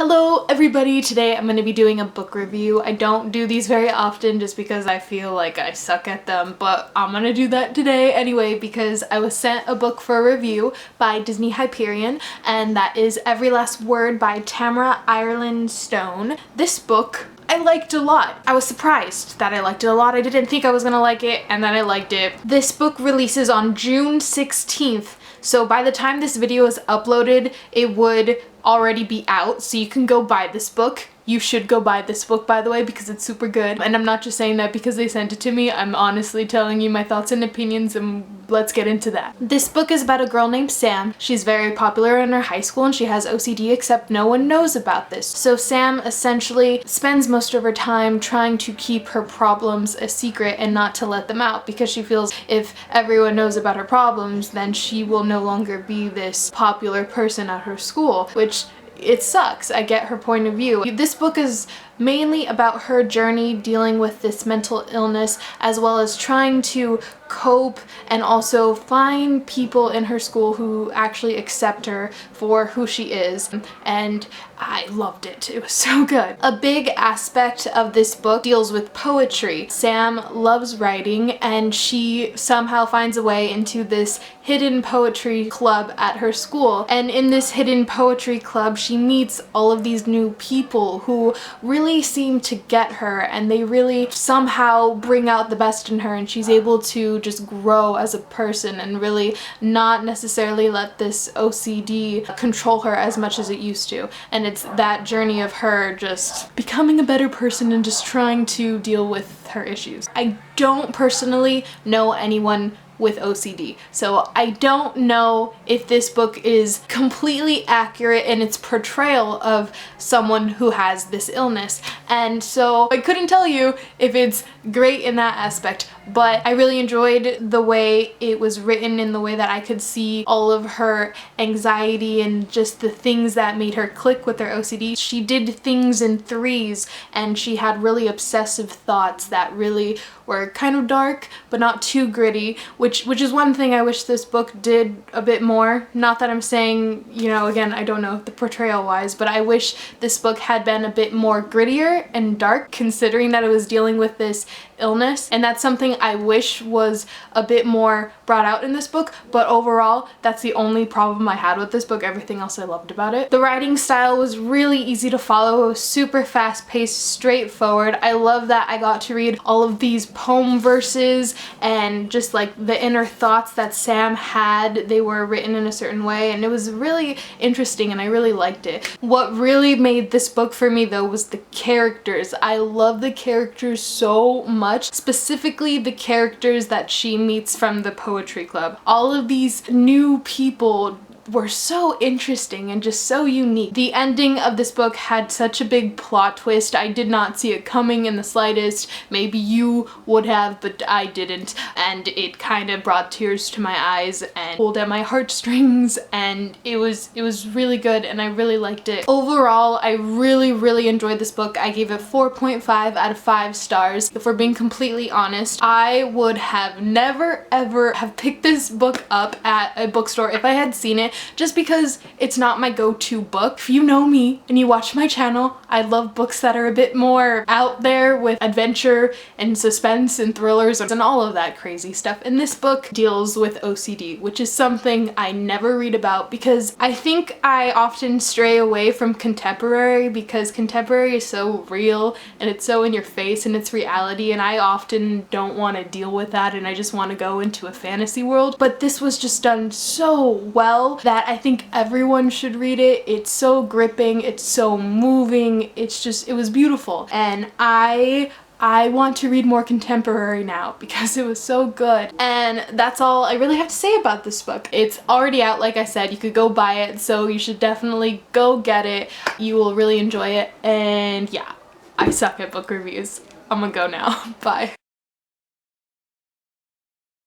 Hello everybody, today I'm going to be doing a book review. I don't do these very often just because I feel like I suck at them, but I'm going to do that today anyway because I was sent a book for a review by Disney Hyperion, and that is Every Last Word by Tamara Ireland Stone. This book I liked a lot. I was surprised that I liked it a lot. I didn't think I was gonna like it, and then I liked it. This book releases on June 16th, so by the time this video is uploaded, it would already be out, so you can go buy this book. You should go buy this book, by the way, because it's super good. And I'm not just saying that because they sent it to me. I'm honestly telling you my thoughts and opinions, and let's get into that. This book is about a girl named Sam. She's very popular in her high school and she has OCD, except no one knows about this. So Sam essentially spends most of her time trying to keep her problems a secret and not to let them out, because she feels if everyone knows about her problems, then she will no longer be this popular person at her school, which it sucks. I get her point of view. This book is mainly about her journey dealing with this mental illness, as well as trying to cope and also find people in her school who actually accept her for who she is. And I loved it. It was so good. A big aspect of this book deals with poetry. Sam loves writing, and she somehow finds a way into this hidden poetry club at her school. And in this hidden poetry club, she meets all of these new people who really seem to get her, and they really somehow bring out the best in her, and she's able to just grow as a person and really not necessarily let this OCD control her as much as it used to. And it's that journey of her just becoming a better person and just trying to deal with her issues. I don't personally know anyone with OCD, so I don't know if this book is completely accurate in its portrayal of someone who has this illness, and so I couldn't tell you if it's great in that aspect, but I really enjoyed the way it was written, in the way that I could see all of her anxiety and just the things that made her click with her OCD. She did things in threes, and she had really obsessive thoughts that really were kind of dark but not too gritty, which is one thing I wish this book did a bit more. Not that I'm saying, you know, again, I don't know the portrayal wise, but I wish this book had been a bit more grittier and dark, considering that it was dealing with this illness, and that's something I wish was a bit more brought out in this book. But overall, that's the only problem I had with this book. Everything else I loved about it. The writing style was really easy to follow. It was super fast-paced, straightforward. I love that I got to read all of these poem verses and just like the inner thoughts that Sam had. They were written in a certain way, and it was really interesting, and I really liked it. What really made this book for me though was the characters. I love the characters so much, specifically the characters that she meets from the poetry club. All of these new people were so interesting and just so unique. The ending of this book had such a big plot twist. I did not see it coming in the slightest. Maybe you would have, but I didn't, and it kind of brought tears to my eyes and pulled at my heartstrings, and it was really good, and I really liked it. Overall, I really enjoyed this book. I gave it 4.5 out of 5 stars. If we're being completely honest, I would have never ever have picked this book up at a bookstore if I had seen it, just because it's not my go-to book. If you know me and you watch my channel, I love books that are a bit more out there with adventure and suspense and thrillers and all of that crazy stuff. And this book deals with OCD, which is something I never read about because I think I often stray away from contemporary, because contemporary is so real and it's so in your face and it's reality, and I often don't want to deal with that, and I just want to go into a fantasy world. But this was just done so well that I think everyone should read it. It's so gripping, it's so moving, it was beautiful, and I want to read more contemporary now because it was so good. And that's all I really have to say about this book. It's already out, like I said. You could go buy it, so you should definitely go get it. You will really enjoy it, and yeah, I suck at book reviews. I'm gonna go now. Bye.